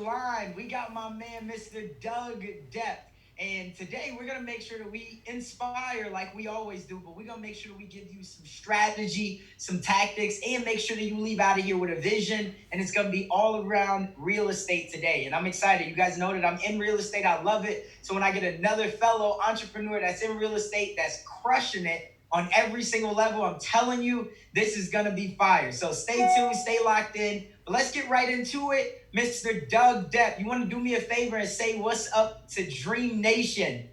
line, we got my man, Mr. Doug Depp. And today we're going to make sure that we inspire like we always do, but we're going to make sure that we give you some strategy, some tactics, and make sure that you leave out of here with a vision. And it's going to be all around real estate today. And I'm excited. You guys know that I'm in real estate. I love it. So when I get another fellow entrepreneur that's in real estate, that's crushing it on every single level, I'm telling you, this is going to be fire. So stay tuned, stay locked in. But let's get right into it. Mr. Doug Depp, you want to do me a favor and say what's up to Dream Nation?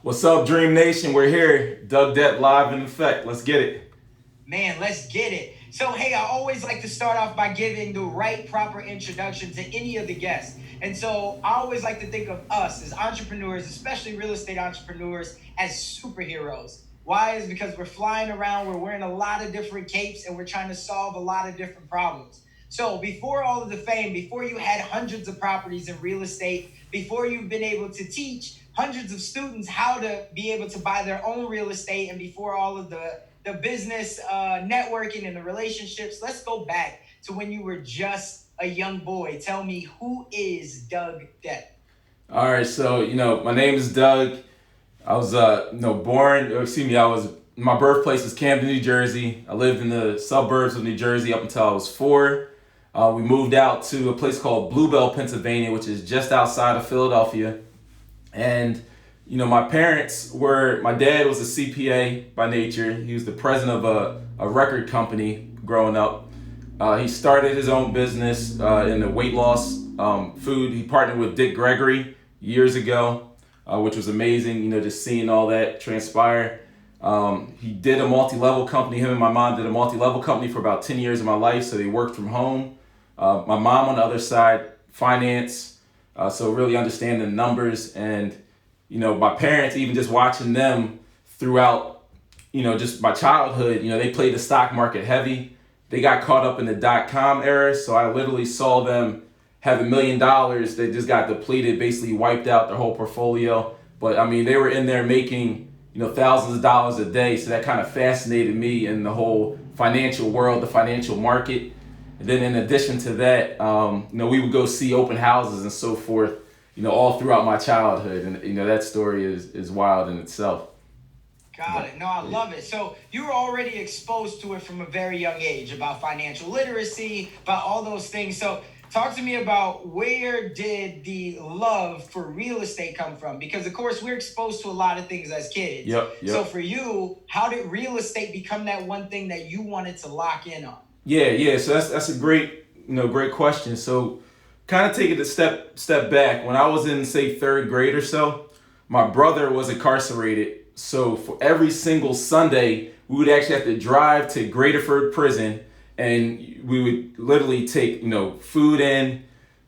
What's up, Dream Nation? We're here. Doug Depp live in effect. Let's get it. Man, let's get it. So, hey, I always like to start off by giving the right, proper introduction to any of the guests. And so I always like to think of us as entrepreneurs, especially real estate entrepreneurs, as superheroes. Why? Is because we're flying around, we're wearing a lot of different capes, and we're trying to solve a lot of different problems. So before all of the fame, before you had hundreds of properties in real estate, before you've been able to teach hundreds of students how to be able to buy their own real estate, and before all of the business networking and the relationships, let's go back to when you were just a young boy. Tell me, who is Doug Depp? All right, so my name is Doug. I was my birthplace is Camden, New Jersey. I lived in the suburbs of New Jersey up until I was 4. We moved out to a place called Bluebell, Pennsylvania, which is just outside of Philadelphia. And, my dad was a CPA by nature. He was the president of a record company growing up. He started his own business in the weight loss food. He partnered with Dick Gregory years ago, which was amazing, just seeing all that transpire. He did a multi-level company. Him and my mom did a multi-level company for about 10 years of my life, so they worked from home. My mom on the other side, finance, so really understanding the numbers. And, my parents, even just watching them throughout, just my childhood, they played the stock market heavy. They got caught up in the dot-com era, so I literally saw them have $1 million that just got depleted, basically wiped out their whole portfolio. But, they were in there making, thousands of dollars a day, so that kind of fascinated me in the whole financial world, the financial market. And then in addition to that, we would go see open houses and so forth, all throughout my childhood. And, that story is wild in itself. Got it. No, I love it. So you were already exposed to it from a very young age about financial literacy, about all those things. So talk to me about, where did the love for real estate come from? Because, of course, we're exposed to a lot of things as kids. Yep. So for you, how did real estate become that one thing that you wanted to lock in on? Yeah. So that's a great question. So kind of take it a step back. When I was in, say, 3rd grade or so, my brother was incarcerated. So for every single Sunday, we would actually have to drive to Graterford prison, and we would literally take, food in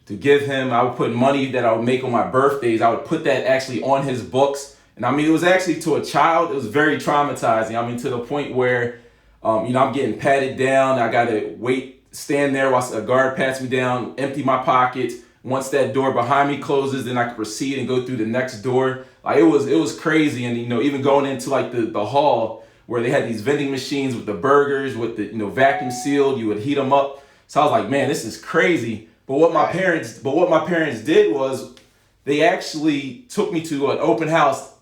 to give him. I would put money that I would make on my birthdays. I would put that actually on his books. And it was actually, to a child, it was very traumatizing. To the point where, I'm getting patted down. I got to stand there while a guard pats me down, empty my pockets. Once that door behind me closes, then I can proceed and go through the next door. It was crazy. And, even going into the hall where they had these vending machines with the burgers, with the, vacuum sealed, you would heat them up. So I was like, man, this is crazy. But what my parents did was, they actually took me to an open house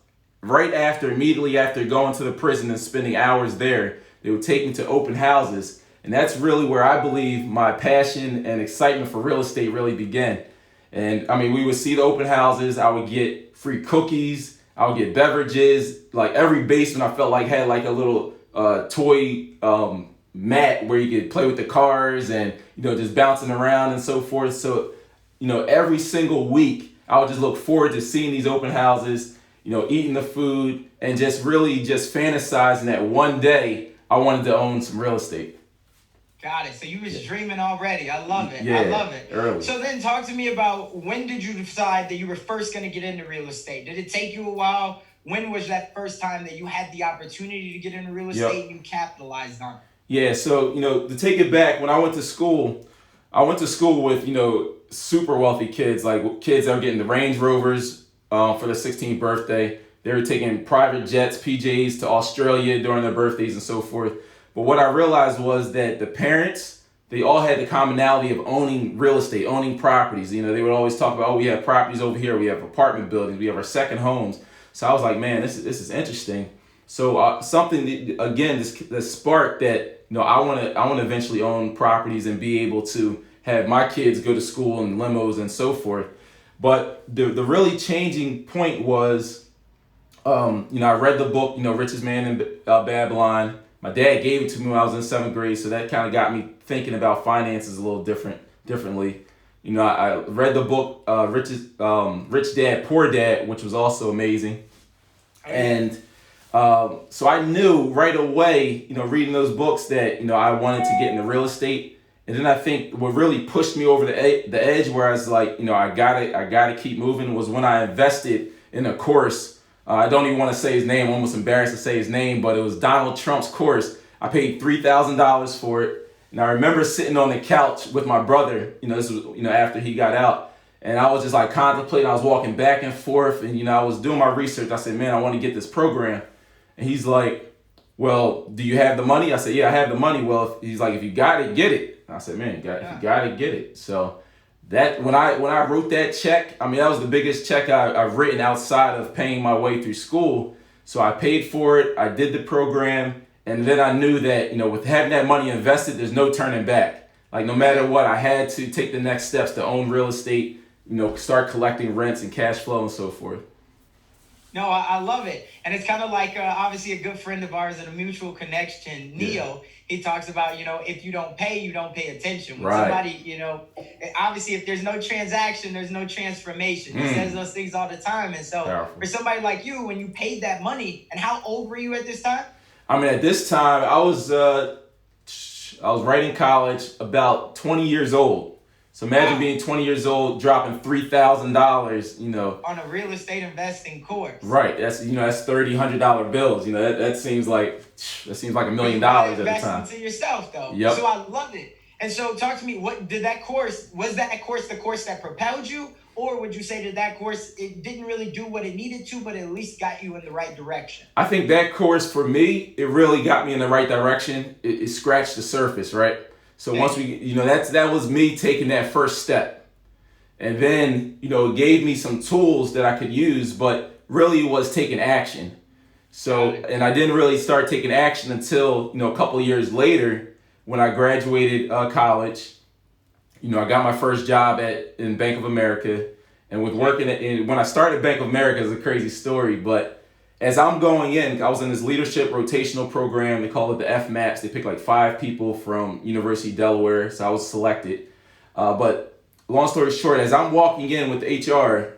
immediately after going to the prison and spending hours there. They would take me to open houses. And that's really where I believe my passion and excitement for real estate really began. And we would see the open houses. I would get free cookies. I would get beverages. Like every basement I felt like had like a little toy mat where you could play with the cars and, just bouncing around and so forth. So, every single week I would just look forward to seeing these open houses, eating the food, and just really just fantasizing that one day I wanted to own some real estate. Got it. So you was dreaming already. I love it. Yeah, I love it. Early. So then talk to me about, when did you decide that you were first going to get into real estate? Did it take you a while? When was that first time that you had the opportunity to get into real estate and you capitalized on it? Yeah, so, to take it back, when I went to school with, super wealthy kids, like kids that were getting the Range Rovers for their 16th birthday. They were taking private jets, PJs, to Australia during their birthdays and so forth. But what I realized was that the parents, they all had the commonality of owning real estate, owning properties. You know, they would always talk about, oh, we have properties over here, we have apartment buildings, we have our second homes. So I was like, man, this is interesting. So something that, again, this spark that, you know, I want to eventually own properties and be able to have my kids go to school in limos and so forth. But the really changing point was, you know, I read the book, you know, Richest Man in Babylon. My dad gave it to me when I was in 7th grade, so that kind of got me thinking about finances a little differently. You know, I read the book Rich Dad Poor Dad, which was also amazing, and so I knew right away, you know, reading those books that, you know, I wanted to get into real estate. And then I think what really pushed me over the edge, where I was like, you know, I gotta keep moving, was when I invested in a course. I don't even want to say his name. I'm almost embarrassed to say his name, but it was Donald Trump's course. I paid $3,000 for it. And I remember sitting on the couch with my brother, you know, this was, you know, after he got out. And I was just like contemplating, I was walking back and forth, and, you know, I was doing my research. I said, man, I want to get this program. And he's like, well, do you have the money? I said, yeah, I have the money. Well, he's like, if you got it, get it. I said, man, if you got it, get it. So that when I wrote that check, I mean, that was the biggest check I've written outside of paying my way through school. So I paid for it. I did the program. And then I knew that, you know, with having that money invested, there's no turning back. Like, no matter what, I had to take the next steps to own real estate, you know, start collecting rents and cash flow and so forth. No, I love it. And it's kind of like, obviously, a good friend of ours and a mutual connection, Neo. He talks about, you know, if you don't pay, you don't pay attention. When somebody, you know, obviously, if there's no transaction, there's no transformation. He says those things all the time. And so for somebody like you, when you paid that money, and how old were you at this time? I mean, at this time, I was right in college, about 20 years old. So imagine being 20 years old, dropping $3,000, you know, on a real estate investing course. Right. That's, you know, that's $100 bills. You know, that seems like $1 million at the time. Investing to yourself, though. Yep. So I loved it. And so talk to me. What did that course? Was that course the course that propelled you, or would you say that course, it didn't really do what it needed to, but at least got you in the right direction? I think that course for me, it really got me in the right direction. It scratched the surface, right? So once we, you know, that was me taking that first step. And then, you know, it gave me some tools that I could use, but really was taking action. So, and I didn't really start taking action until, you know, a couple of years later when I graduated college. You know, I got my first job in Bank of America. And with working when I started Bank of America, it's a crazy story, but as I'm going in, I was in this leadership rotational program. They call it the FMAPS. They pick like 5 people from University of Delaware. So I was selected. But long story short, as I'm walking in with HR,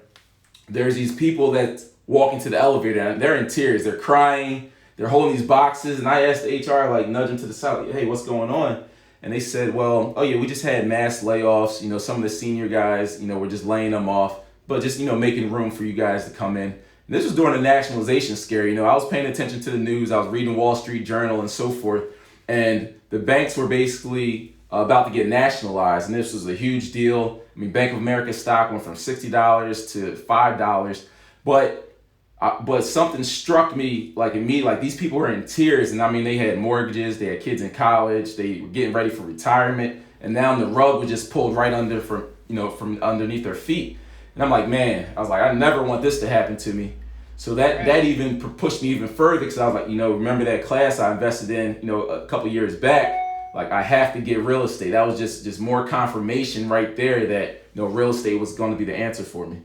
there's these people that walk into the elevator and they're in tears. They're crying. They're holding these boxes. And I asked the HR, like, nudge them to the side, like, hey, what's going on? And they said, well, oh yeah, we just had mass layoffs. You know, some of the senior guys, you know, we're just laying them off, but just, you know, making room for you guys to come in. And this was during the nationalization scare. You know, I was paying attention to the news. I was reading Wall Street Journal and so forth. And the banks were basically about to get nationalized. And this was a huge deal. I mean, Bank of America stock went from $60 to $5. But something struck me like immediately, like these people were in tears. And I mean, they had mortgages, they had kids in college, they were getting ready for retirement. And now the rug was just pulled right under from underneath their feet. And I'm like, man, I was like, I never want this to happen to me. So that even pushed me even further, because I was like, you know, remember that class I invested in, you know, a couple years back, like I have to get real estate. That was just more confirmation right there that, you know, real estate was going to be the answer for me.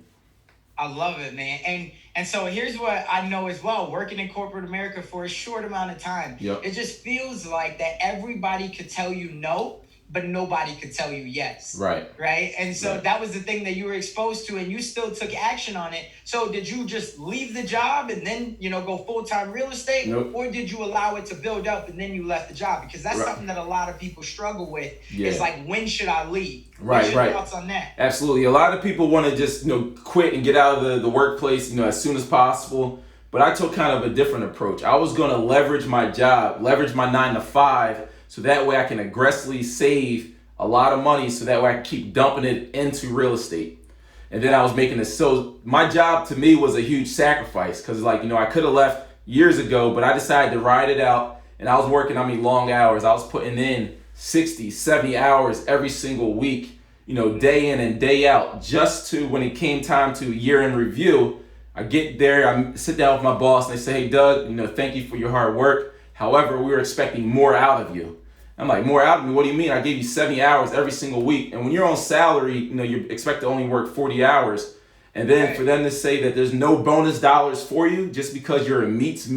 I love it, man. And so here's what I know as well, working in corporate America for a short amount of time, it just feels like that everybody could tell you no, but nobody could tell you yes. Right. And so that was the thing that you were exposed to, and you still took action on it. So did you just leave the job and then, you know, go full-time real estate? Nope. Or did you allow it to build up and then you left the job? Because that's something that a lot of people struggle with. It's like, when should I leave? What's your thoughts on that? Absolutely. A lot of people want to just, you know, quit and get out of the workplace, you know, as soon as possible. But I took kind of a different approach. I was going to leverage my job, leverage my 9 to 5, so that way I can aggressively save a lot of money, so that way I can keep dumping it into real estate. And then I was making this. So my job to me was a huge sacrifice, because, like, you know, I could have left years ago, but I decided to ride it out. And I was working, I mean, long hours. I was putting in 60, 70 hours every single week, day in and day out, just to, when it came time to year-end review, I get there, I sit down with my boss, and they say, hey, Doug, thank you for your hard work. However, we were expecting more out of you. I'm like, more out of me? What do you mean? I gave you 70 hours every single week. And when you're on salary, you expect to only work 40 hours. And then for them to say that there's no bonus dollars for you just because you're a meets,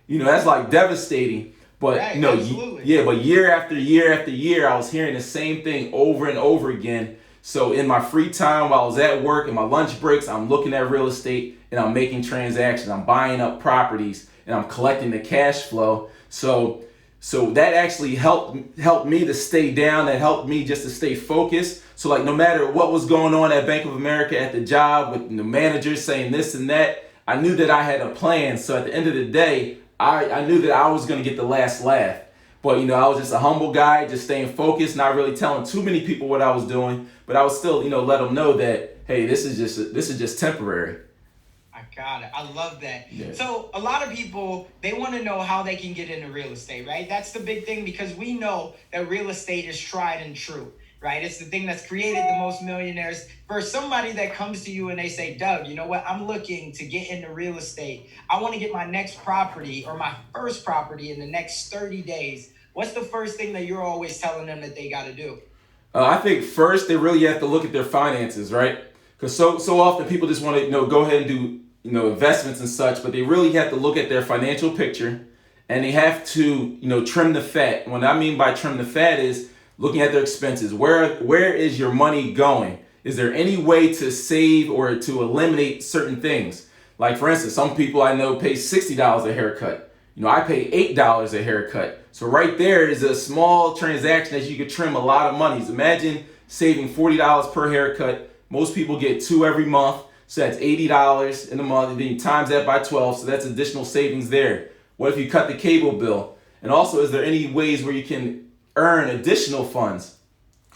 that's like devastating. But but year after year after year, I was hearing the same thing over and over again. So in my free time, while I was at work, in my lunch breaks, I'm looking at real estate and I'm making transactions. I'm buying up properties and I'm collecting the cash flow. So that actually helped me to stay down. That helped me just to stay focused. So like no matter what was going on at Bank of America at the job with the managers saying this and that, I knew that I had a plan. So at the end of the day, I knew that I was going to get the last laugh. But I was just a humble guy, just staying focused, not really telling too many people what I was doing. But I would still, let them know that, hey, this is just temporary. I got it. I love that. Yeah. So a lot of people, they want to know how they can get into real estate, right? That's the big thing, because we know that real estate is tried and true, right? It's the thing that's created the most millionaires. For somebody that comes to you and they say, Doug, you know what? I'm looking to get into real estate. I want to get my next property or my first property in the next 30 days. What's the first thing that you're always telling them that they got to do? I think first they really have to look at their finances, right? Because so often people just want to go ahead and do investments and such, but they really have to look at their financial picture, and they have to trim the fat. What I mean by trim the fat is looking at their expenses. Where is your money going? Is there any way to save or to eliminate certain things? Like for instance, some people I know pay $60 a haircut. I pay $8 a haircut. So right there is a small transaction that you could trim a lot of money. So imagine saving $40 per haircut. Most people get 2 every month. So that's $80 in a month. And then you times that by 12. So that's additional savings there. What if you cut the cable bill? And also, is there any ways where you can earn additional funds?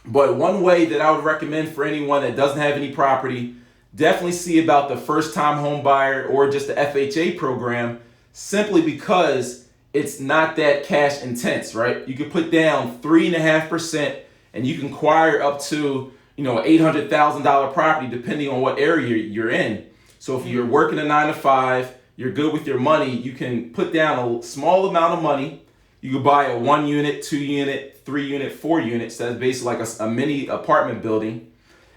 But one way that I would recommend for anyone that doesn't have any property, definitely see about the first time home buyer or just the FHA program, simply because it's not that cash intense, right? You can put down 3.5% and you can acquire up to $800,000 property depending on what area you're in. So if you're working a 9-to-5, you're good with your money, you can put down a small amount of money. You could buy a 1 unit, 2 unit, 3 unit, 4 units. That's basically like a mini apartment building.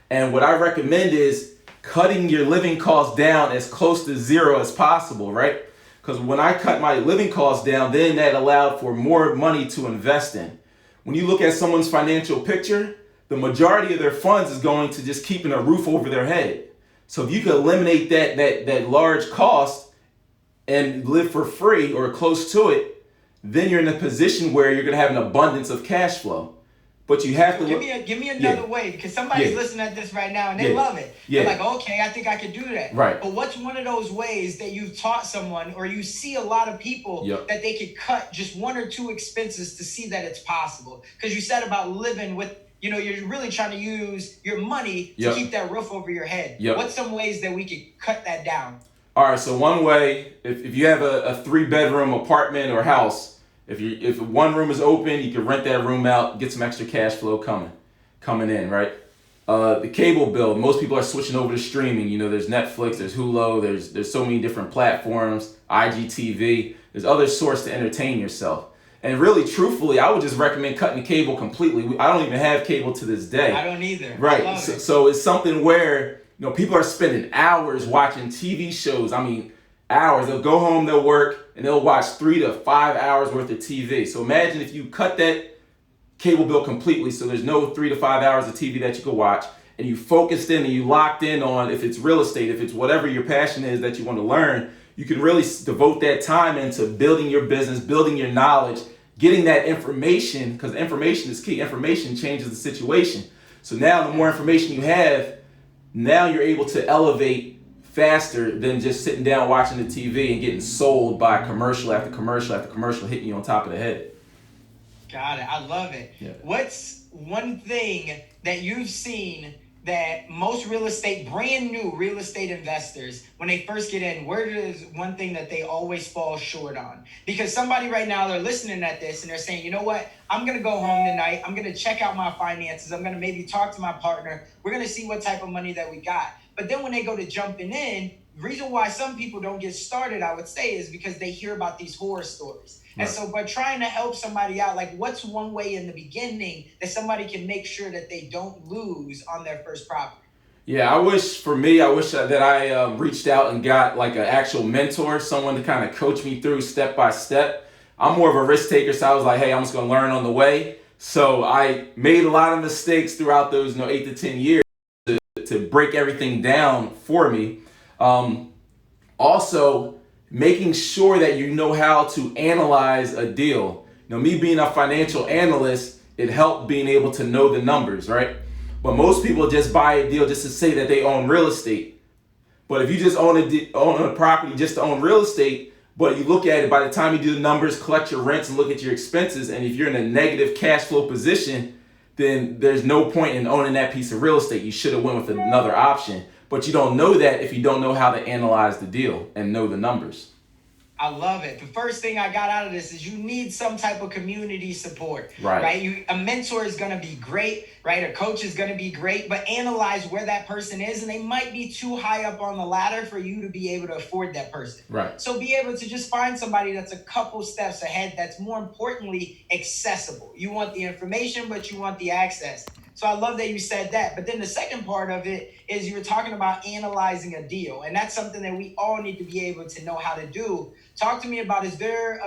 And what I recommend is cutting your living costs down as close to zero as possible, right? Because when I cut my living costs down, then that allowed for more money to invest in. When you look at someone's financial picture, the majority of their funds is going to just keeping a roof over their head. So if you could eliminate that large cost and live for free or close to it, then you're in a position where you're going to have an abundance of cash flow. But you have to give me another way, because somebody's listening at this right now and they love it. They're like, okay, I think I could do that. Right. But what's one of those ways that you've taught someone, or you see a lot of people that they could cut just 1 or 2 expenses to see that it's possible? Because you said about living with, you're really trying to use your money to keep that roof over your head. What's some ways that we could cut that down? All right, so one way, if you have a 3-bedroom apartment or house, if one room is open, you can rent that room out, get some extra cash flow coming in, right? The cable bill, most people are switching over to streaming. There's Netflix, there's Hulu, there's so many different platforms, IGTV, there's other sources to entertain yourself. And really, truthfully, I would just recommend cutting the cable completely. I don't even have cable to this day. I don't either. Right, so it's something where people are spending hours watching TV shows. I mean, hours. They'll go home, they'll work, and they'll watch 3 to 5 hours worth of TV. So imagine if you cut that cable bill completely, so there's no 3 to 5 hours of TV that you can watch, and you focused in and you locked in on, if it's real estate, if it's whatever your passion is that you want to learn, you can really devote that time into building your business, building your knowledge, getting that information, because information is key. Information changes the situation. So now the more information you have, now you're able to elevate faster than just sitting down watching the TV and getting sold by commercial after commercial after commercial hitting you on top of the head. Got it. I love it. Yeah. What's one thing that you've seen that most brand new real estate investors, when they first get in, where is one thing that they always fall short on? Because somebody right now, they're listening at this and they're saying, you know what? I'm going to go home tonight. I'm going to check out my finances. I'm going to maybe talk to my partner. We're going to see what type of money that we got. But then when they go to jumping in, the reason why some people don't get started, I would say, is because they hear about these horror stories. Right. And so by trying to help somebody out, like what's one way in the beginning that somebody can make sure that they don't lose on their first property? Yeah, I wish that I reached out and got like an actual mentor, someone to kind of coach me through step by step. I'm more of a risk taker, so I was like, hey, I'm just going to learn on the way. So I made a lot of mistakes throughout those 8 to 10 years to break everything down for me. Also, making sure that you know how to analyze a deal. Me being a financial analyst, it helped being able to know the numbers, right? But most people just buy a deal just to say that they own real estate. But if you just own a property just to own real estate, but you look at it, by the time you do the numbers, collect your rents and look at your expenses, and if you're in a negative cash flow position, then there's no point in owning that piece of real estate. You should have went with another option. But you don't know that if you don't know how to analyze the deal and know the numbers. I love it. The first thing I got out of this is you need some type of community support, right? A mentor is going to be great, right? A coach is going to be great, but analyze where that person is, and they might be too high up on the ladder for you to be able to afford that person. Right. So be able to just find somebody that's a couple steps ahead, that's more importantly accessible. You want the information, but you want the access. So I love that you said that. But then the second part of it is you were talking about analyzing a deal. And that's something that we all need to be able to know how to do. Talk to me about, is there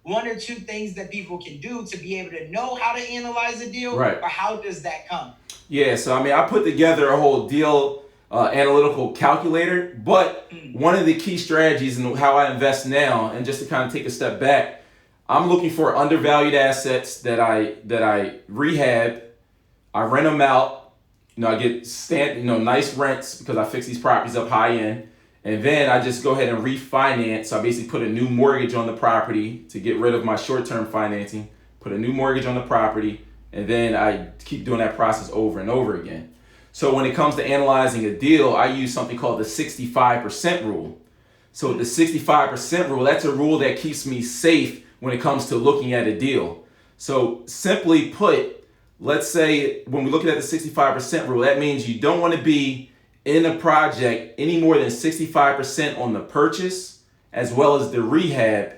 one or two things that people can do to be able to know how to analyze a deal? Right. Or how does that come? Yeah, so I put together a whole deal analytical calculator. But one of the key strategies in how I invest now, and just to kind of take a step back, I'm looking for undervalued assets that I rehab. I rent them out, I get nice rents because I fix these properties up high end. And then I just go ahead and refinance. So I basically put a new mortgage on the property to get rid of my short-term financing, put a new mortgage on the property, and then I keep doing that process over and over again. So when it comes to analyzing a deal, I use something called the 65% rule. So the 65% rule, that's a rule that keeps me safe when it comes to looking at a deal. So simply put, let's say when we're looking at the 65% rule, that means you don't want to be in a project any more than 65% on the purchase as well as the rehab.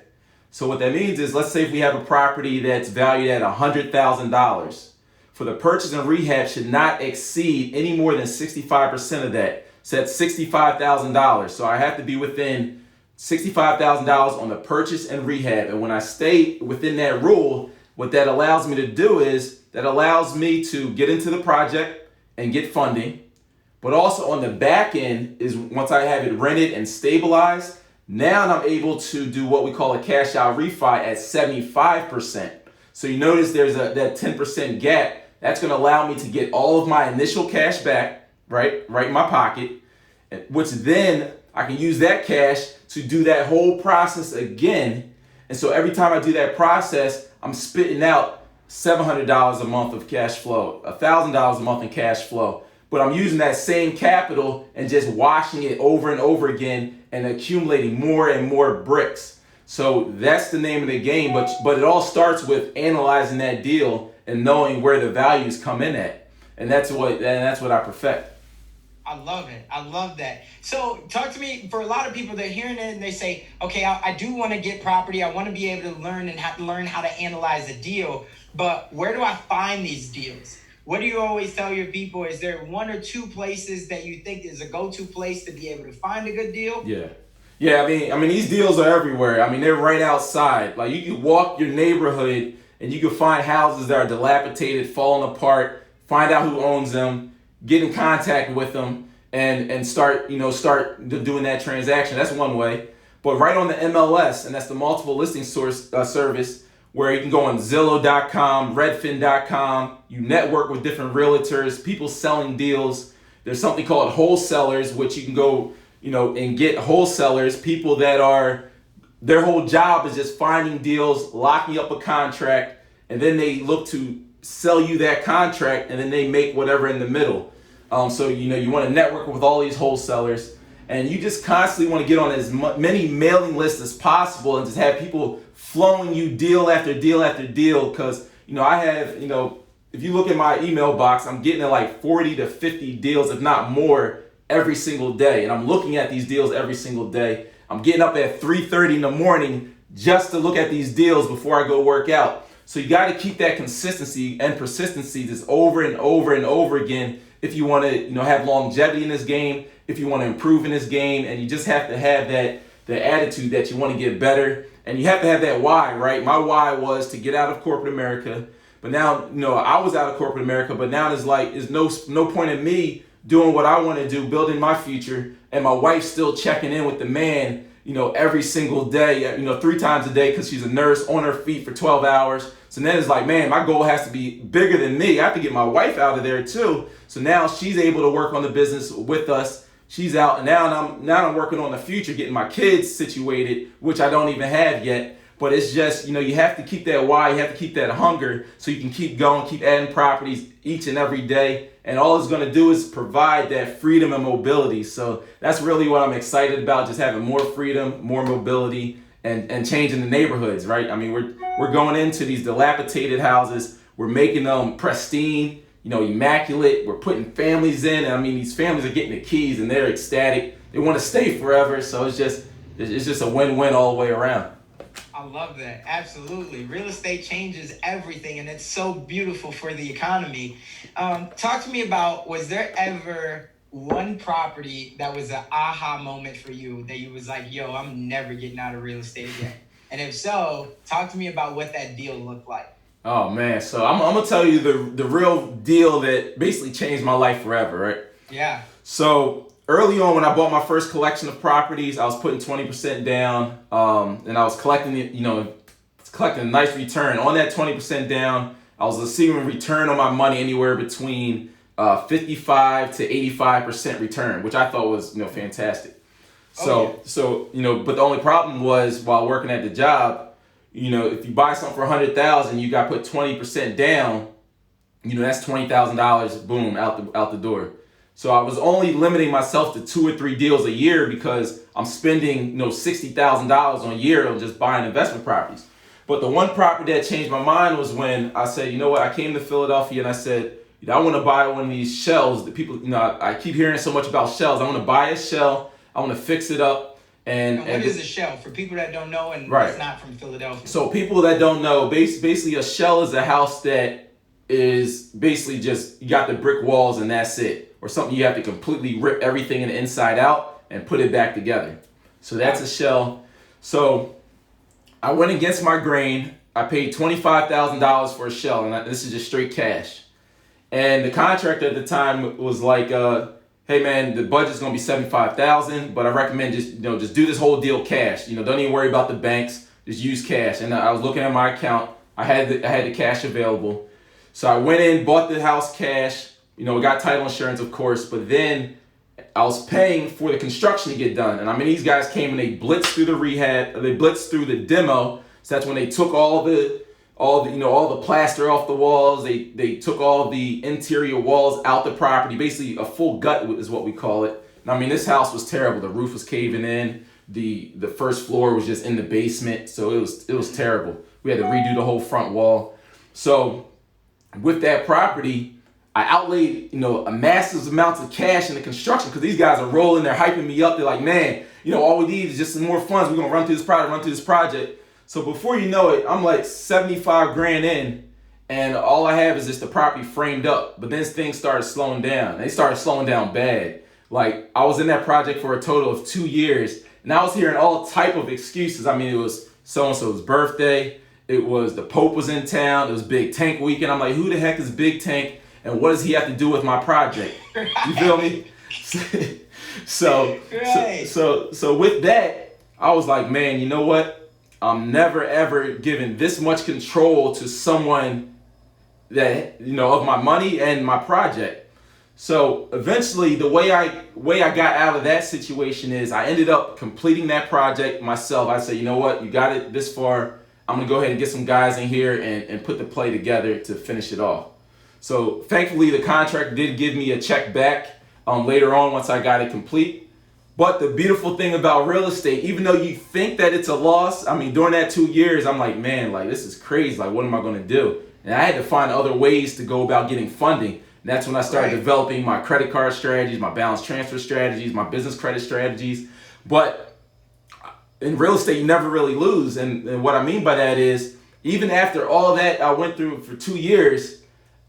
So what that means is, let's say if we have a property that's valued at $100,000, for the purchase and rehab should not exceed any more than 65% of that. So that's $65,000. So I have to be within $65,000 on the purchase and rehab. And when I stay within that rule, what that allows me to do is that allows me to get into the project and get funding. But also on the back end is once I have it rented and stabilized, now I'm able to do what we call a cash out refi at 75%. So you notice there's that 10% gap. That's going to allow me to get all of my initial cash back, right in my pocket, which then I can use that cash to do that whole process again. And so every time I do that process, I'm spitting out $700 a month of cash flow, $1,000 a month in cash flow. But I'm using that same capital and just washing it over and over again and accumulating more and more bricks. So that's the name of the game. But it all starts with analyzing that deal and knowing where the values come in at. And that's what I perfect. I love it. I love that. So talk to me, for a lot of people, they're hearing it and they say, okay, I do want to get property. I want to be able to learn how to analyze a deal. But where do I find these deals? What do you always tell your people? Is there one or two places that you think is a go-to place to be able to find a good deal? Yeah. I mean, these deals are everywhere. They're right outside. Like, you can walk your neighborhood and you can find houses that are dilapidated, falling apart, find out who owns them, get in contact with them, and start doing that transaction. That's one way. But right on the MLS, and that's the multiple listing service, where you can go on Zillow.com, Redfin.com, you network with different realtors, people selling deals. There's something called wholesalers, which you can go, and get wholesalers, people that their whole job is just finding deals, locking up a contract, and then they look to sell you that contract, and then they make whatever in the middle. So you want to network with all these wholesalers, and you just constantly want to get on as many mailing lists as possible, and just have people flowing you deal after deal after deal. Because I have if you look at my email box, I'm getting like 40 to 50 deals, if not more, every single day, and I'm looking at these deals every single day. I'm getting up at 3:30 in the morning just to look at these deals before I go work out. So you got to keep that consistency and persistency just over and over and over again if you want to have longevity in this game, if you want to improve in this game. And you just have to have the attitude that you want to get better, and you have to have that why, right? My why was to get out of corporate America, but now I was out of corporate America, but now there's no point in me doing what I want to do, building my future, and my wife's still checking in with the man every single day, 3 times a day, because she's a nurse on her feet for 12 hours. So then it's like, man, my goal has to be bigger than me. I have to get my wife out of there too. So now she's able to work on the business with us. She's out, and now I'm working on the future, getting my kids situated, which I don't even have yet. But it's just, you have to keep that why, you have to keep that hunger, so you can keep going, keep adding properties each and every day. And all it's going to do is provide that freedom and mobility. So that's really what I'm excited about, just having more freedom, more mobility, and changing the neighborhoods, right? I mean, we're going into these dilapidated houses. We're making them pristine, immaculate. We're putting families in. And I mean, these families are getting the keys and they're ecstatic. They want to stay forever. So it's just a win-win all the way around. I love that. Absolutely. Real estate changes everything, and it's so beautiful for the economy. Talk to me about, was there ever one property that was an aha moment for you that you was like, yo, I'm never getting out of real estate again? And if so, talk to me about what that deal looked like. Oh, man. So I'm going to tell you the real deal that basically changed my life forever, right? Yeah. So early on, when I bought my first collection of properties, I was putting 20% down, and I was collecting a nice return. On that 20% down, I was receiving a return on my money anywhere between 55 to 85% return, which I thought was fantastic. So but the only problem was, while working at the job, if you buy something for $100,000, you got to put 20% down. That's $20,000, boom, out the door. So I was only limiting myself to 2 or 3 deals a year, because I'm spending $60,000 on a year on just buying investment properties. But the one property that changed my mind was when I said, you know what, I came to Philadelphia and I said, I want to buy one of these shells that people, I keep hearing so much about shells. I want to buy a shell. I want to fix it up. And what is a shell for people that don't know and right. It's not from Philadelphia? So people that don't know, basically a shell is a house that is basically just, you got the brick walls and that's it. Or something you have to completely rip everything in the inside out and put it back together. So that's a shell. So I went against my grain. I paid $25,000 for a shell, and this is just straight cash. And the contractor at the time was like, hey man, the budget's gonna be $75,000, but I recommend just do this whole deal cash. Don't even worry about the banks, just use cash. And I was looking at my account. I had the cash available. So I went in, bought the house cash. We got title insurance, of course, but then I was paying for the construction to get done. And I mean, these guys came and they blitzed through the rehab, they blitzed through the demo. So that's when they took all the plaster off the walls. They took all the interior walls out the property, basically a full gut is what we call it. And I mean, this house was terrible. The roof was caving in. The first floor was just in the basement. So it was terrible. We had to redo the whole front wall. So with that property, I outlaid, a massive amounts of cash in the construction, because these guys are rolling, they're hyping me up. They're like, man, all we need is just some more funds. We're gonna run through this project. So before you know it, I'm like 75 grand in, and all I have is just the property framed up. But then things started slowing down. They started slowing down bad. Like, I was in that project for a total of 2 years, and I was hearing all type of excuses. I mean, it was so-and-so's birthday. It was the Pope was in town. It was Big Tank weekend. I'm like, who the heck is Big Tank? And what does he have to do with my project? You feel me? So with that, I was like, man, you know what? I'm never ever giving this much control to someone that, of my money and my project. So eventually, the way I got out of that situation is I ended up completing that project myself. I said, you know what? You got it this far. I'm gonna go ahead and get some guys in here and put the play together to finish it off. So thankfully, the contractor did give me a check back later on once I got it complete. But the beautiful thing about real estate, even though you think that it's a loss, I mean, during that 2 years, I'm like, man, like this is crazy. Like, what am I going to do? And I had to find other ways to go about getting funding. And that's when I started developing my credit card strategies, my balance transfer strategies, my business credit strategies. But in real estate, you never really lose. And what I mean by that is, even after all that I went through for 2 years,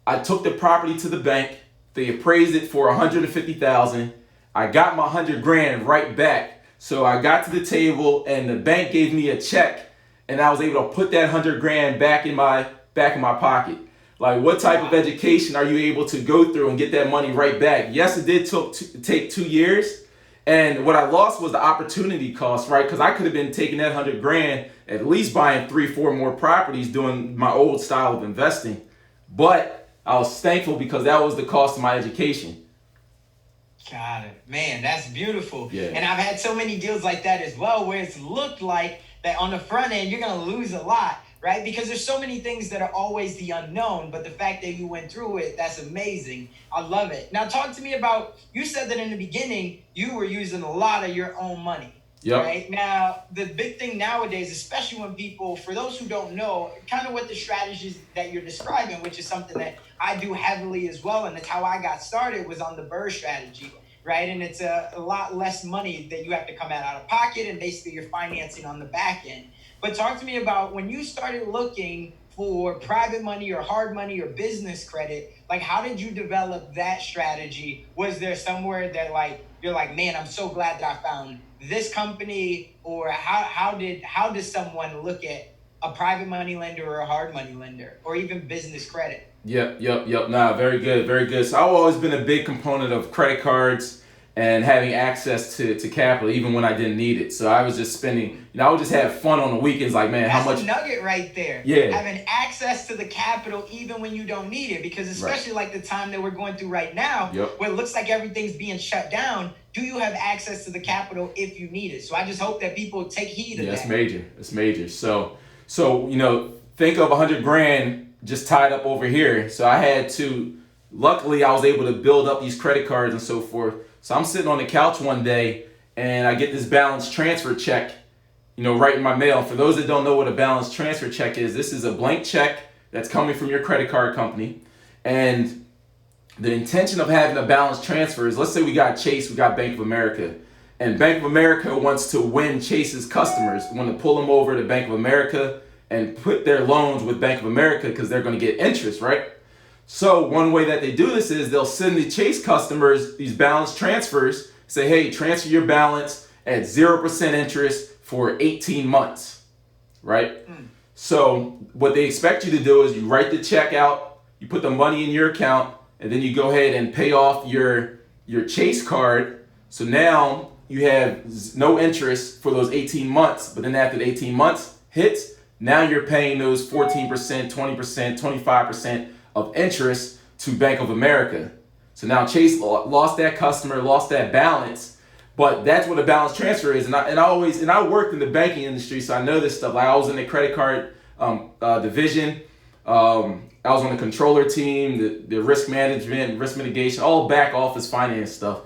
I took the property to the bank. They appraised it for $150,000. I got my $100,000 right back. So I got to the table and the bank gave me a check, and I was able to put that $100,000 back in my pocket. Like, what type of education are you able to go through and get that money right back? Yes, it did take 2 years. And what I lost was the opportunity cost, right? Because I could have been taking that $100,000, at least buying 3-4 more properties, doing my old style of investing. But I was thankful because that was the cost of my education. Got it. Man, that's beautiful. Yeah. And I've had so many deals like that as well, where it's looked like that on the front end, you're going to lose a lot, right? Because there's so many things that are always the unknown, but the fact that you went through it, that's amazing. I love it. Now, talk to me about, you said that in the beginning, you were using a lot of your own money. Yep. Right now, the big thing nowadays, especially when people, for those who don't know, kind of what the strategies that you're describing, which is something that I do heavily as well, and it's how I got started, was on the BRRRR strategy, right? And it's a lot less money that you have to come out of pocket, and basically you're financing on the back end. But talk to me about when you started looking for private money or hard money or business credit, like how did you develop that strategy? Was there somewhere that like you're like, man, I'm so glad that I found this company? Or how does someone look at a private money lender or a hard money lender or even business credit? Yep. Nah, very good, very good. So I've always been a big component of credit cards and having access to capital even when I didn't need it. So I was just spending, I would just have fun on the weekends, like, man, that's how much a nugget right there. Yeah. Having access to the capital even when you don't need it, because especially like the time that we're going through right now, where it looks like everything's being shut down, do you have access to the capital if you need it? So I just hope that people take heed of that. It's major. It's major. So think of $100,000 just tied up over here. So I had to, luckily I was able to build up these credit cards and so forth. So I'm sitting on the couch one day and I get this balance transfer check, right in my mail. For those that don't know what a balance transfer check is, this is a blank check that's coming from your credit card company. And the intention of having a balance transfer is, let's say we got Chase, we got Bank of America. And Bank of America wants to win Chase's customers, want to pull them over to Bank of America and put their loans with Bank of America because they're going to get interest, right? So one way that they do this is they'll send the Chase customers these balance transfers, say, hey, transfer your balance at 0% interest for 18 months, right? So what they expect you to do is you write the check out, you put the money in your account, and then you go ahead and pay off your Chase card. So now you have no interest for those 18 months, but then after the 18 months hits, now you're paying those 14%, 20%, 25% of interest to Bank of America. So now Chase lost that customer, lost that balance, but that's what a balance transfer is. And I worked in the banking industry, so I know this stuff. Like I was in the credit card division. I was on the controller team, the risk management, risk mitigation, all back office finance stuff.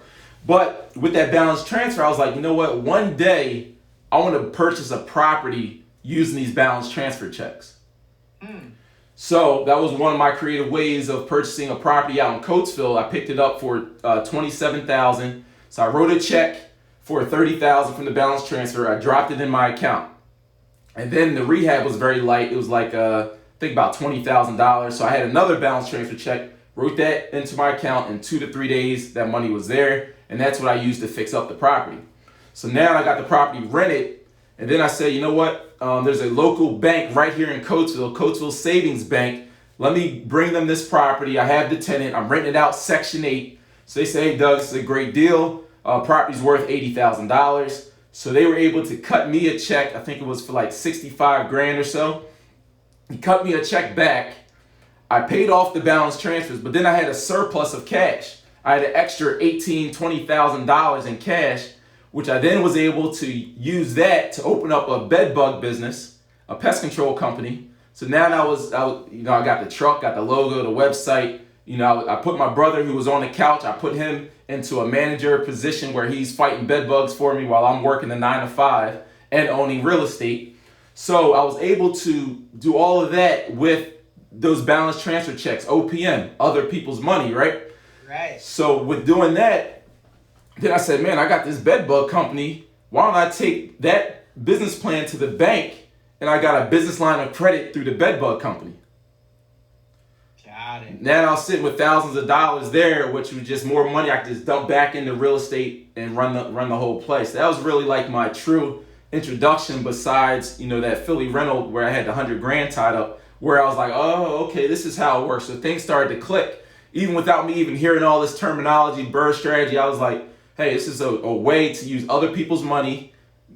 But with that balance transfer, I was like, you know what? One day I want to purchase a property using these balance transfer checks. So that was one of my creative ways of purchasing a property out in Coatesville. I picked it up for $27,000. So I wrote a check for $30,000 from the balance transfer. I dropped it in my account. And then the rehab was very light. It was like, I think about $20,000. So I had another balance transfer check, wrote that into my account. In 2 to 3 days, that money was there. And that's what I used to fix up the property. So now I got the property rented. And then I said, you know what? There's a local bank right here in Coatesville Savings Bank. Let me bring them this property. I have the tenant. I'm renting it out Section 8. So they say, hey, Doug, this is a great deal. Property's worth $80,000. So they were able to cut me a check. I think it was for like $65,000 or so. He cut me a check back. I paid off the balance transfers, but then I had a surplus of cash. I had an extra $18,000, $20,000 in cash, which I then was able to use that to open up a bed bug business, a pest control company. So now I got the truck, got the logo, the website, You know, I put my brother who was on the couch, I put him into a manager position where he's fighting bed bugs for me while I'm working the 9 to 5 and owning real estate. So I was able to do all of that with those balance transfer checks, OPM, other people's money, right? Right. So with doing that, then I said, man, I got this bed bug company. Why don't I take that business plan to the bank and I got a business line of credit through the bed bug company. Got it. Now I was sitting with thousands of dollars there, which was just more money I could just dump back into real estate and run the whole place. That was really like my true introduction, besides, you know, that Philly rental where I had the 100 grand tied up, where I was like, oh, okay, this is how it works. So things started to click. Even without me even hearing all this terminology, BRRRR strategy, I was like, hey, this is a way to use other people's money,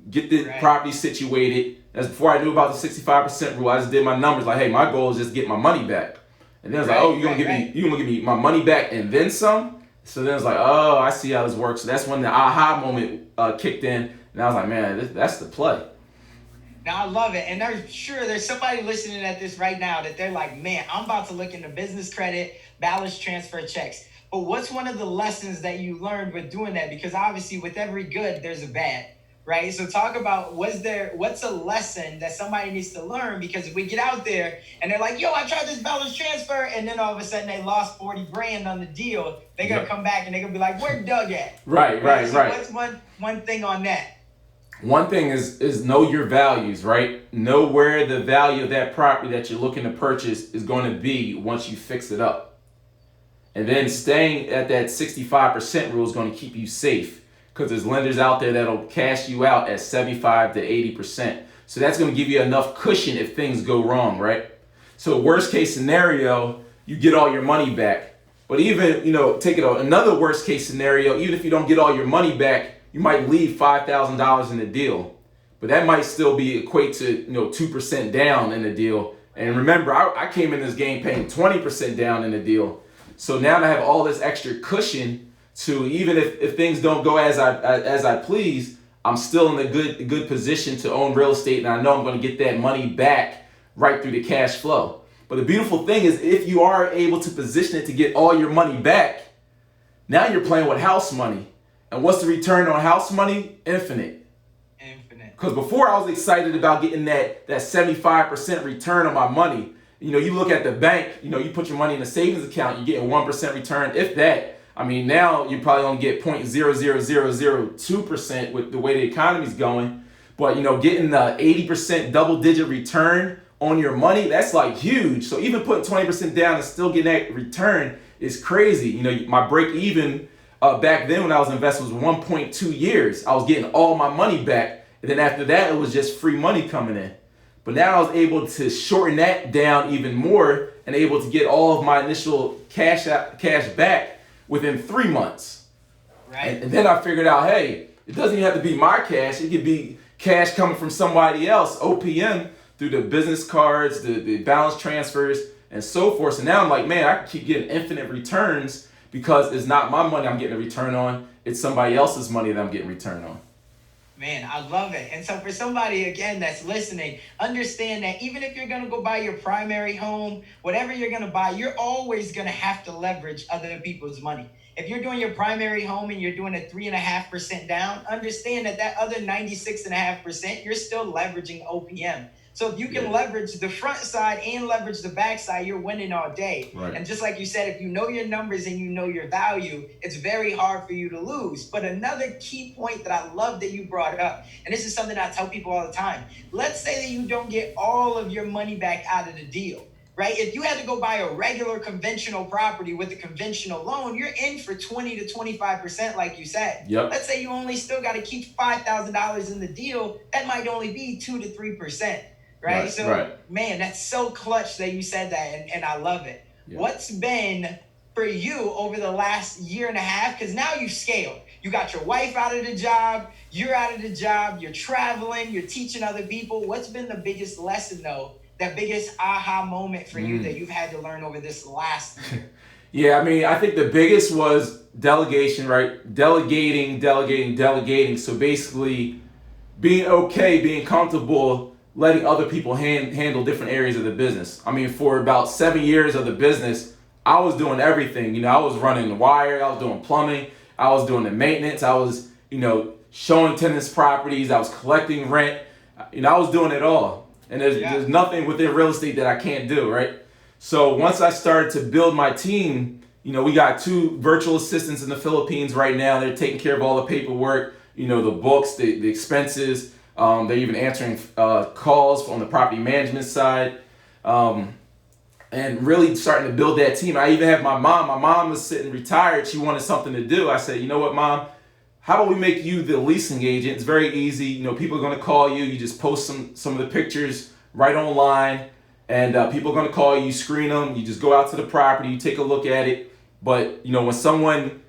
get the property situated. That's before I knew about the 65% rule. I just did my numbers like, hey, my goal is just get my money back. And then I was like, oh, you're gonna give me my money back and then some? So then I was like, oh, I see how this works. So that's when the aha moment kicked in. And I was like, man, that's the play. Now, I love it. And I'm sure there's somebody listening at this right now that they're like, man, I'm about to look into business credit, balance transfer checks. But what's one of the lessons that you learned with doing that? Because obviously with every good, there's a bad, right? So talk about, what's a lesson that somebody needs to learn? Because if we get out there and they're like, yo, I tried this balance transfer, and then all of a sudden they lost 40 grand on the deal, they're going to come back and they're going to be like, where Doug at? Right. So what's one thing on that? One thing is know your values, right? Know where the value of that property that you're looking to purchase is going to be once you fix it up. And then staying at that 65% rule is going to keep you safe, because there's lenders out there that'll cash you out at 75 to 80%. So that's going to give you enough cushion if things go wrong, right? So worst case scenario, you get all your money back. But even, you know, take it another worst case scenario, even if you don't get all your money back, you might leave $5,000 in the deal, but that might still be equate to, you know, 2% down in the deal. And remember, I came in this game paying 20% down in the deal. So now I have all this extra cushion to, even if things don't go as I please, I'm still in a good position to own real estate, and I know I'm going to get that money back right through the cash flow. But the beautiful thing is, if you are able to position it to get all your money back, now you're playing with house money. And what's the return on house money? Infinite. Because before I was excited about getting that 75% return on my money. You know, you look at the bank, you know, you put your money in a savings account, you're getting 1% return, if that. I mean, now you probably only get 0.00002% with the way the economy's going. But, you know, getting the 80% double-digit return on your money, that's like huge. So even putting 20% down and still getting that return is crazy. You know, my break even back then when I was investing was 1.2 years. I was getting all my money back. And then after that, it was just free money coming in. But now I was able to shorten that down even more and able to get all of my initial cash back within 3 months. Right. And then I figured out, hey, it doesn't even have to be my cash. It could be cash coming from somebody else, OPM, through the business cards, the balance transfers, and so forth. So now I'm like, man, I can keep getting infinite returns, because it's not my money I'm getting a return on. It's somebody else's money that I'm getting a return on. Man, I love it. And so for somebody, again, that's listening, understand that even if you're going to go buy your primary home, whatever you're going to buy, you're always going to have to leverage other people's money. If you're doing your primary home and you're doing a 3.5% down, understand that other 96.5%, you're still leveraging OPM. So if you can leverage the front side and leverage the back side, you're winning all day. Right. And just like you said, if you know your numbers and you know your value, it's very hard for you to lose. But another key point that I love that you brought up, and this is something I tell people all the time, let's say that you don't get all of your money back out of the deal, right? If you had to go buy a regular conventional property with a conventional loan, you're in for 20 to 25%, like you said. Yep. Let's say you only still got to keep $5,000 in the deal. That might only be 2 to 3%. Right. So, man, that's so clutch that you said that. And I love it. Yeah. What's been for you over the last year and a half? Because now you've scaled. You got your wife out of the job. You're out of the job. You're traveling. You're teaching other people. What's been the biggest lesson, though? That biggest aha moment for you that you've had to learn over this last year? Yeah, I mean, I think the biggest was delegation, right? Delegating. So basically being okay, being comfortable, letting other people handle different areas of the business. I mean, for about 7 years of the business, I was doing everything. I was running the wire, I was doing plumbing, I was doing the maintenance, I was, showing tenants properties, I was collecting rent. I was doing it all. And there's nothing within real estate that I can't do, right? So once I started to build my team, we got 2 virtual assistants in the Philippines right now. They're taking care of all the paperwork, the books, the expenses. They're even answering calls on the property management side. And really starting to build that team. I even have my mom. My mom was sitting retired. She wanted something to do. I said, you know what, Mom? How about we make you the leasing agent? It's very easy. People are going to call you. You just post some of the pictures right online, and people are going to call you. You screen them. You just go out to the property. You take a look at it. But when someone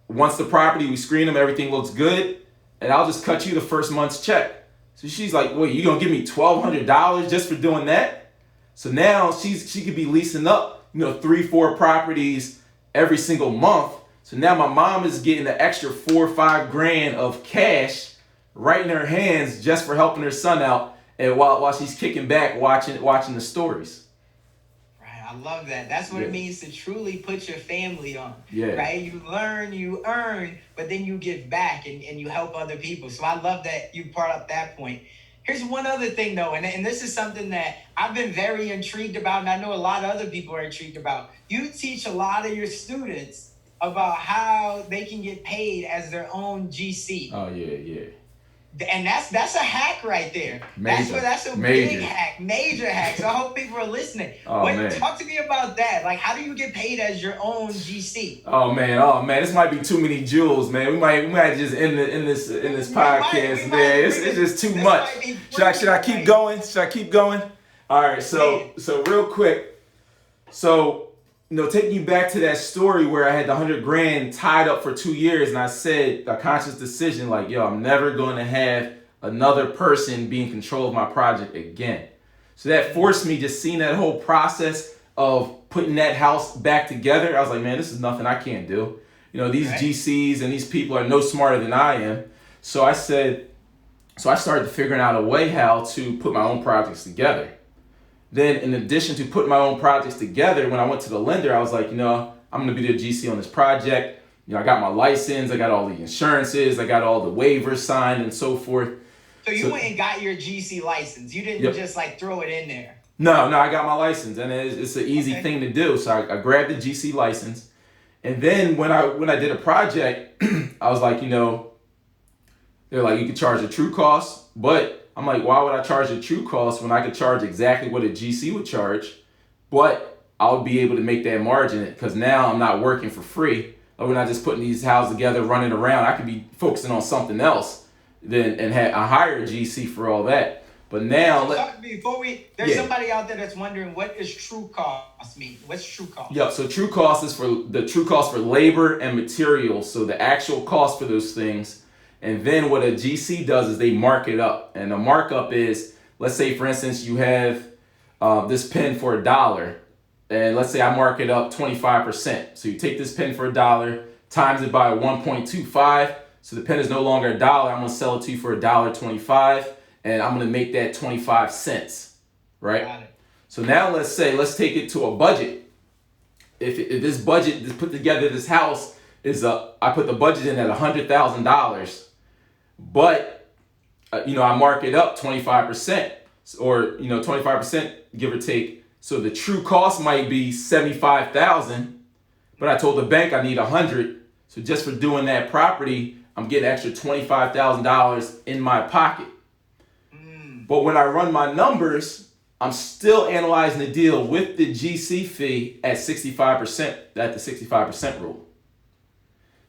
wants the property, we screen them. Everything looks good, and I'll just cut you the first month's check. So she's like, "Wait, you gonna give me $1,200 just for doing that?" So now she could be leasing up 3-4 properties every single month. So now my mom is getting the extra $4 or $5 grand of cash right in her hands just for helping her son out, and while she's kicking back watching the stories. Right, I love that. That's what it means to truly put your family on. Yeah. Right, you learn, you earn, but then you give back and you help other people. So I love that you brought up that point. Here's one other thing though, and this is something that I've been very intrigued about, and I know a lot of other people are intrigued about. You teach a lot of your students about how they can get paid as their own GC. Oh yeah. And that's a hack right there. Major. That's a big hack, major hack. So I hope people are listening. Man. Talk to me about that. Like, how do you get paid as your own GC? Oh man, this might be too many jewels, man. We might just end this podcast, man. It's just too much. Should I keep going? All right, so real quick, taking you back to that story where I had the $100 grand tied up for 2 years, and I said a conscious decision like, yo, I'm never going to have another person be in control of my project again. So that forced me, just seeing that whole process of putting that house back together. I was like, man, this is nothing I can't do. These GCs and these people are no smarter than I am. So I started figuring out a way how to put my own projects together. Then in addition to putting my own projects together, when I went to the lender, I was like, I'm going to be the GC on this project. I got my license, I got all the insurances, I got all the waivers signed and so forth. So you went and got your GC license. You didn't just throw it in there. No, I got my license, and it's an easy thing to do. So I grabbed the GC license. And then when I did a project, I was like, they're like, you can charge a true cost, but I'm like, why would I charge a true cost when I could charge exactly what a GC would charge, but I'll be able to make that margin because now I'm not working for free. Or we're not just putting these houses together, running around. I could be focusing on something else and hire a GC for all that. But now, there's somebody out there that's wondering, what does true cost mean? What's true cost? Yeah, so true cost is the true cost for labor and materials. So the actual cost for those things. And then what a GC does is they mark it up. And the markup is, let's say, for instance, you have this pen for $1. And let's say I mark it up 25%. So you take this pen for $1, times it by 1.25. So the pen is no longer $1. I'm going to sell it to you for $1.25. And I'm going to make that 25 cents. Right? Got it. So now let's take it to a budget. If this budget to put together this house is I put the budget in at $100,000. But, I mark it up 25% or, 25% give or take. So the true cost might be $75,000, but I told the bank I need $100,000. So just for doing that property, I'm getting extra $25,000 in my pocket. But when I run my numbers, I'm still analyzing the deal with the GC fee at 65%, at the 65% rule.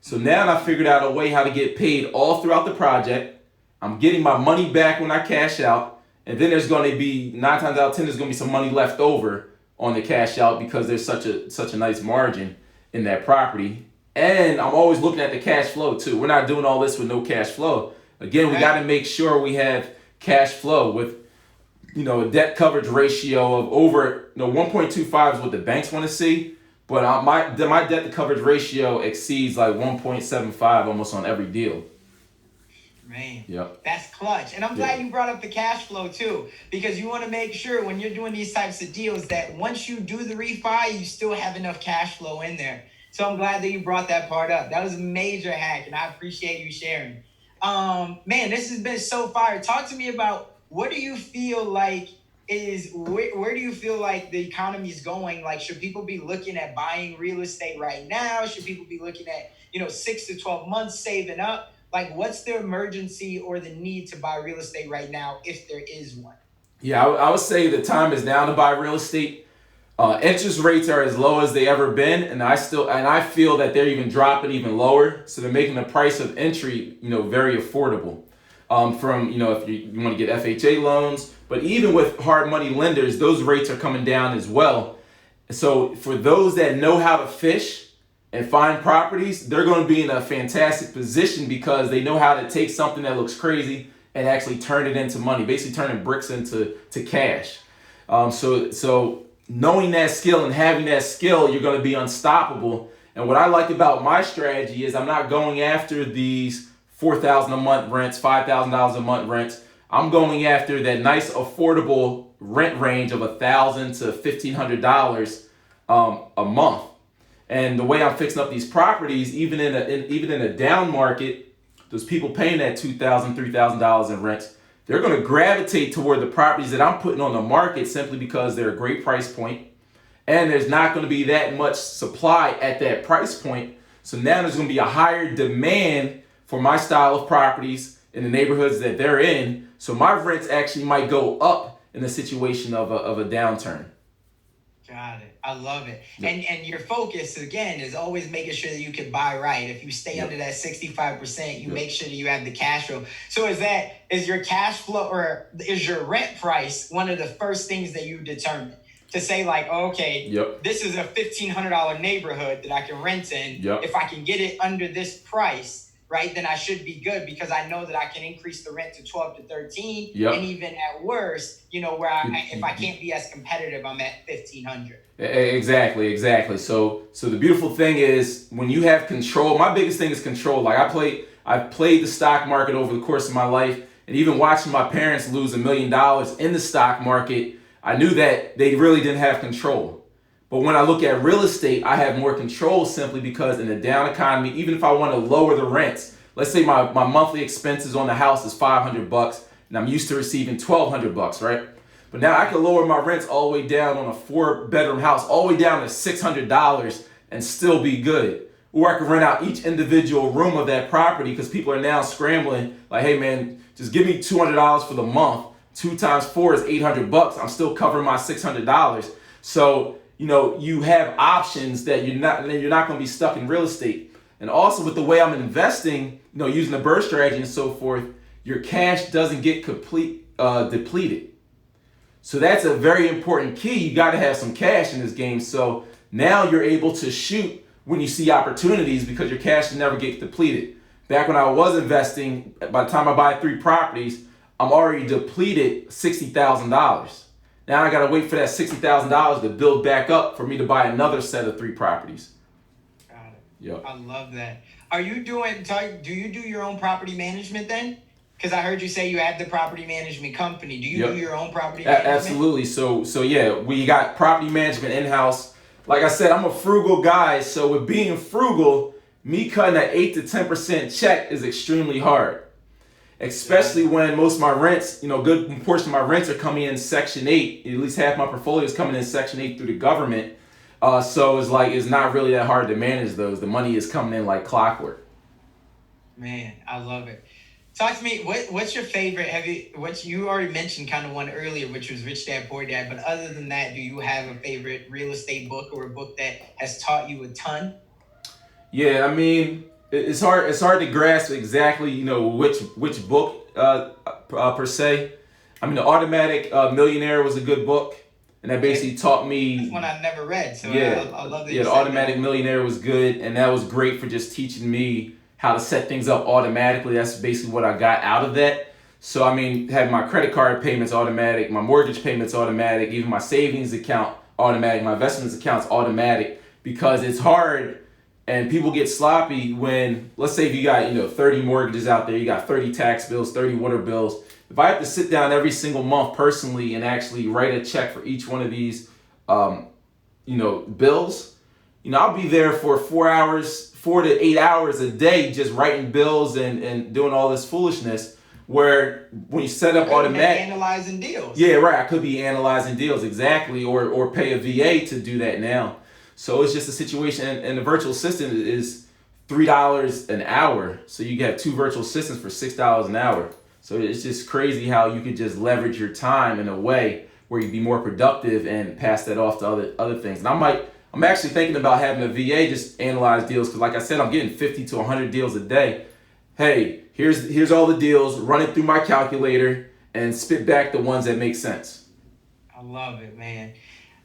So now I figured out a way how to get paid all throughout the project. I'm getting my money back when I cash out. And then there's going to be, 9 times out of 10, there's going to be some money left over on the cash out because there's such a nice margin in that property. And I'm always looking at the cash flow too. We're not doing all this with no cash flow. Again, we got to make sure we have cash flow with, a debt coverage ratio of over, 1.25 is what the banks want to see. But my debt to coverage ratio exceeds like 1.75 almost on every deal. Man, Yep. that's clutch. And I'm glad you brought up the cash flow too, because you want to make sure when you're doing these types of deals that once you do the refi, you still have enough cash flow in there. So I'm glad that you brought that part up. That was a major hack, and I appreciate you sharing. Man, this has been so fire. Talk to me about what do you feel like where do you feel like the economy is going? Like, should people be looking at buying real estate right now? Should people be looking at 6 to 12 months saving up? Like, what's the emergency or the need to buy real estate right now if there is one? Yeah, I would say the time is now to buy real estate. Interest rates are as low as they ever been, and I feel that they're even dropping even lower. So they're making the price of entry, very affordable. From if you want to get FHA loans, but even with hard money lenders, those rates are coming down as well. So for those that know how to fish and find properties, they're going to be in a fantastic position because they know how to take something that looks crazy and actually turn it into money, basically turning bricks into cash. So knowing that skill and having that skill, you're going to be unstoppable. And what I like about my strategy is I'm not going after these $4,000 a month rents, $5,000 a month rents. I'm going after that nice affordable rent range of $1,000 to $1,500 a month. And the way I'm fixing up these properties, even in a down market, those people paying that $2,000, $3,000 in rents, they're going to gravitate toward the properties that I'm putting on the market simply because they're a great price point, and there's not going to be that much supply at that price point. So now there's going to be a higher demand for my style of properties in the neighborhoods that they're in. So my rents actually might go up in the situation of a downturn. Got it. I love it. Yep. And your focus again is always making sure that you can buy right. If you stay under that 65%, you make sure that you have the cash flow. So is your cash flow or is your rent price one of the first things that you determine to say like, okay, this is a $1,500 neighborhood that I can rent in. If I can get it under this price, right, then I should be good because I know that I can increase the rent to 12 to 13. And even at worst, where if I can't be as competitive, I'm at 1,500. Exactly. So the beautiful thing is when you have control, my biggest thing is control. Like I've played the stock market over the course of my life, and even watching my parents lose $1 million in the stock market, I knew that they really didn't have control. But when I look at real estate, I have more control simply because in a down economy, even if I want to lower the rents, let's say my monthly expenses on the house is $500 and I'm used to receiving $1,200, right? But now I can lower my rents all the way down on a 4-bedroom house, all the way down to $600 and still be good. Or I can rent out each individual room of that property because people are now scrambling like, hey man, just give me $200 for the month. 2 times 4 is $800. I'm still covering my $600. So you have options that you're not going to be stuck in real estate. And also with the way I'm investing, using the BRRRR strategy and so forth, your cash doesn't get depleted. So that's a very important key. You got to have some cash in this game. So now you're able to shoot when you see opportunities because your cash never gets depleted. Back when I was investing, by the time I buy 3 properties, I'm already depleted $60,000. Now I got to wait for that $60,000 to build back up for me to buy another set of 3 properties. Got it. Yep. I love that. Do you do your own property management then? Because I heard you say you have the property management company. Do you do your own property management? Absolutely. So yeah, we got property management in-house. Like I said, I'm a frugal guy. So with being frugal, me cutting an 8 to 10% check is extremely hard. Especially when most of my rents, good portion of my rents are coming in Section 8. At least half my portfolio is coming in Section 8 through the government. So it's not really that hard to manage those. The money is coming in like clockwork. Man, I love it. Talk to me. What's your favorite? You already mentioned kind of one earlier, which was Rich Dad Poor Dad. But other than that, do you have a favorite real estate book or a book that has taught you a ton? Yeah, I mean, it's hard to grasp exactly which book per se. I mean, The Automatic Millionaire was a good book, and that basically taught me. That's one I've never read, so I love that. Yeah, The Automatic Millionaire was good, and that was great for just teaching me how to set things up automatically. That's basically what I got out of that. So I mean, had my credit card payments automatic, my mortgage payments automatic, even my savings account automatic, my investments accounts automatic, because it's hard And people get sloppy when, let's say if you got, 30 mortgages out there, you got 30 tax bills, 30 water bills. If I have to sit down every single month personally and actually write a check for each one of these, bills, I'll be there for 4 to 8 hours a day just writing bills and doing all this foolishness. Where when you set up automatic, analyzing deals. Yeah, right. I could be analyzing deals, exactly, or pay a VA to do that now. So it's just a situation, and the virtual assistant is $3 an hour. So you get 2 virtual assistants for $6 an hour. So it's just crazy how you could just leverage your time in a way where you'd be more productive and pass that off to other things. And I'm actually thinking about having a VA just analyze deals, because like I said, I'm getting 50 to 100 deals a day. Hey, here's all the deals, run it through my calculator and spit back the ones that make sense. I love it, man.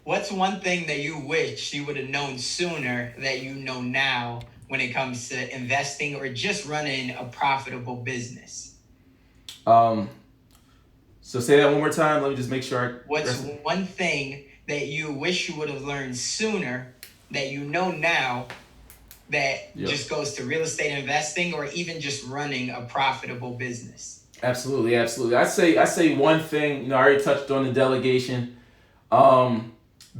What's one thing that you wish you would have known sooner that you know now when it comes to investing or just running a profitable business? So say that one more time. Let me just make sure. What's one thing that you wish you would have learned sooner that you know now that just goes to real estate investing or even just running a profitable business? Absolutely. I say one thing, I already touched on the delegation.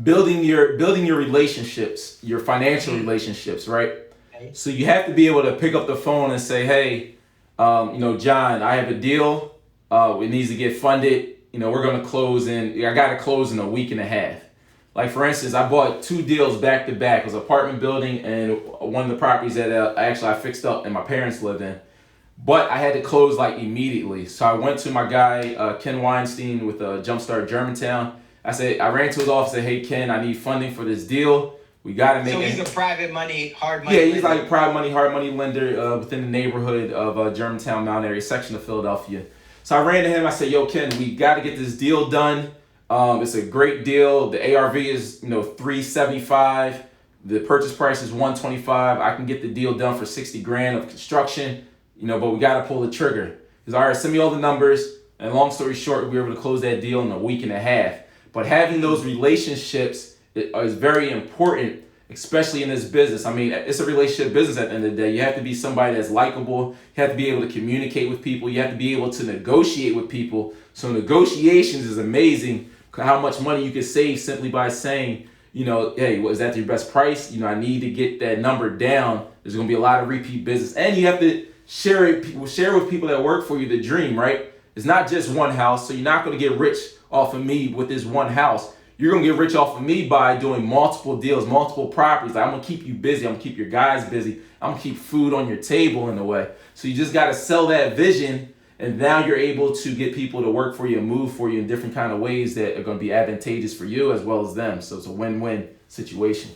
Building your relationships, your financial relationships, right? Okay. So you have to be able to pick up the phone and say, hey, John, I have a deal. It needs to get funded. We're going to close I got to close in a week and a half. Like, for instance, I bought 2 deals back to back. It was an apartment building and one of the properties that I fixed up and my parents lived in. But I had to close like immediately. So I went to my guy, Ken Weinstein with Jumpstart Germantown. I ran to his office and said, hey, Ken, I need funding for this deal. We got to make it. So he's a private money, hard money lender. Yeah, he's like a private money, hard money lender within the neighborhood of Germantown, Mount Airy section of Philadelphia. So I ran to him. I said, yo, Ken, we got to get this deal done. It's a great deal. The ARV is, $375. The purchase price is $125. I can get the deal done for $60,000 of construction, but we got to pull the trigger. He's all right, send me all the numbers. And long story short, we were able to close that deal in a week and a half. But having those relationships is very important, especially in this business. I mean, it's a relationship business at the end of the day. You have to be somebody that's likable. You have to be able to communicate with people. You have to be able to negotiate with people. So negotiations is amazing, how much money you can save simply by saying, hey, is that your best price? I need to get that number down. There's going to be a lot of repeat business. And you have to share with people that work for you the dream, right? It's not just one house. So you're not going to get rich off of me with this one house. You're going to get rich off of me by doing multiple deals, multiple properties. Like, I'm going to keep you busy. I'm going to keep your guys busy. I'm going to keep food on your table in a way. So you just got to sell that vision. And now you're able to get people to work for you and move for you in different kind of ways that are going to be advantageous for you as well as them. So it's a win-win situation.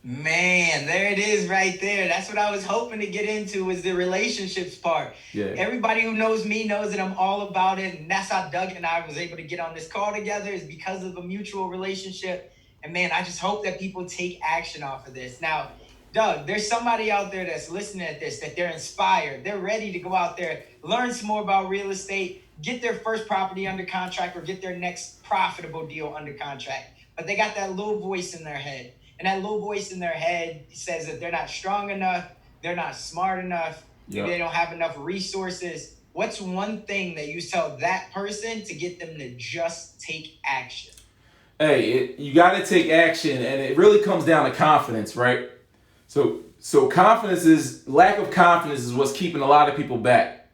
Man, there it is right there. That's what I was hoping to get into, is the relationships part. Yeah. Everybody who knows me knows that I'm all about it. And that's how Doug and I was able to get on this call together, is because of a mutual relationship. And man, I just hope that people take action off of this. Now, Doug, there's somebody out there that's listening at this, that they're inspired. They're ready to go out there, learn some more about real estate, get their first property under contract or get their next profitable deal under contract. But they got that little voice in their head. And that little voice in their head says that they're not strong enough, they're not smart enough, maybe they don't have enough resources. What's one thing that you tell that person to get them to just take action? Hey, you got to take action, and it really comes down to confidence, right? So lack of confidence is what's keeping a lot of people back.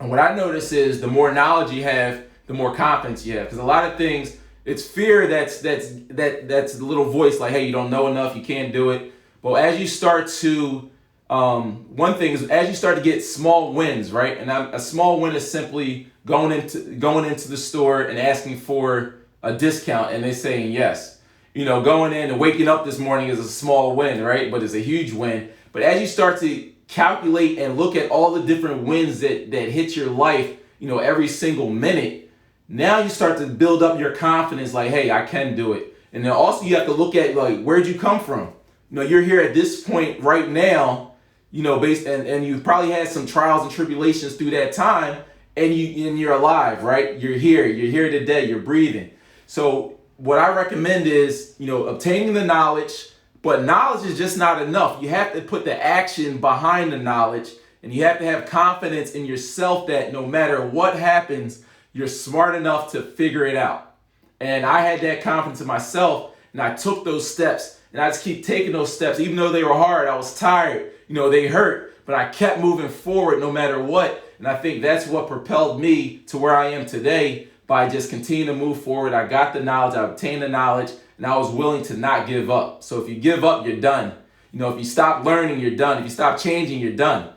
And what I notice is the more knowledge you have, the more confidence you have. Because a lot of things, it's fear that's the little voice like, hey, you don't know enough, you can't do it. But as you start to, one thing is as you start to get small wins, right? And a small win is simply going into the store and asking for a discount and they're saying yes. Going in and waking up this morning is a small win, right? But it's a huge win. But as you start to calculate and look at all the different wins that hit your life, every single minute, now you start to build up your confidence like, hey, I can do it. And then also you have to look at like, where'd you come from? You're here at this point right now, and you probably had some trials and tribulations through that time, and you're alive, right? You're here today, you're breathing. So what I recommend is, obtaining the knowledge, But knowledge is just not enough. You have to put the action behind the knowledge, and you have to have confidence in yourself that no matter what happens, you're smart enough to figure it out. And I had that confidence in myself, and I took those steps, and I just keep taking those steps. Even though they were hard, I was tired, they hurt, but I kept moving forward no matter what. And I think that's what propelled me to where I am today, by just continuing to move forward. I got the knowledge, I obtained the knowledge, and I was willing to not give up. So if you give up, you're done. If you stop learning, you're done. If you stop changing, you're done.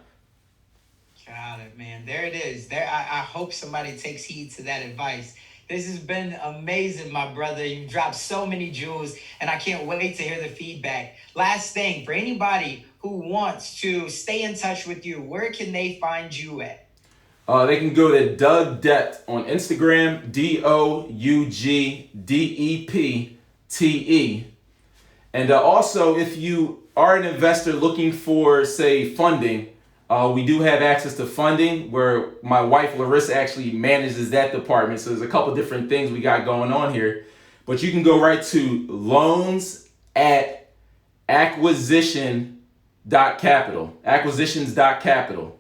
Got it, man. There it is. I hope somebody takes heed to that advice. This has been amazing, my brother. You've dropped so many jewels, and I can't wait to hear the feedback. Last thing, for anybody who wants to stay in touch with you, where can they find you at? They can go to Doug Dept on Instagram, DougDepte. And also, if you are an investor looking for, say, funding, we do have access to funding, where my wife Larissa actually manages that department. So there's a couple different things we got going on here. But you can go right to loans@acquisitions.capital. Acquisitions.capital.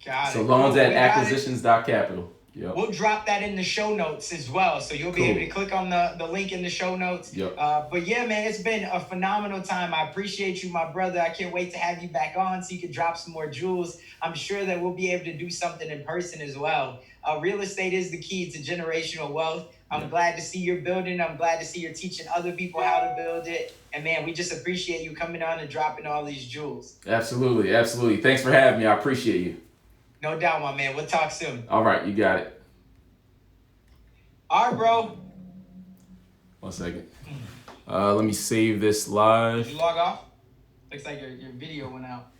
Got it. So loans at acquisitions.capital. Yep. We'll drop that in the show notes as well. So you'll be able to click on the link in the show notes. Yep. But yeah, man, it's been a phenomenal time. I appreciate you, my brother. I can't wait to have you back on so you can drop some more jewels. I'm sure that we'll be able to do something in person as well. Real estate is the key to generational wealth. I'm glad to see you're building. I'm glad to see you're teaching other people how to build it. And man, we just appreciate you coming on and dropping all these jewels. Absolutely. Absolutely. Thanks for having me. I appreciate you. No doubt, my man. We'll talk soon. All right. You got it. All right, bro. 1 second. Let me save this live. Did you log off? Looks like your video went out.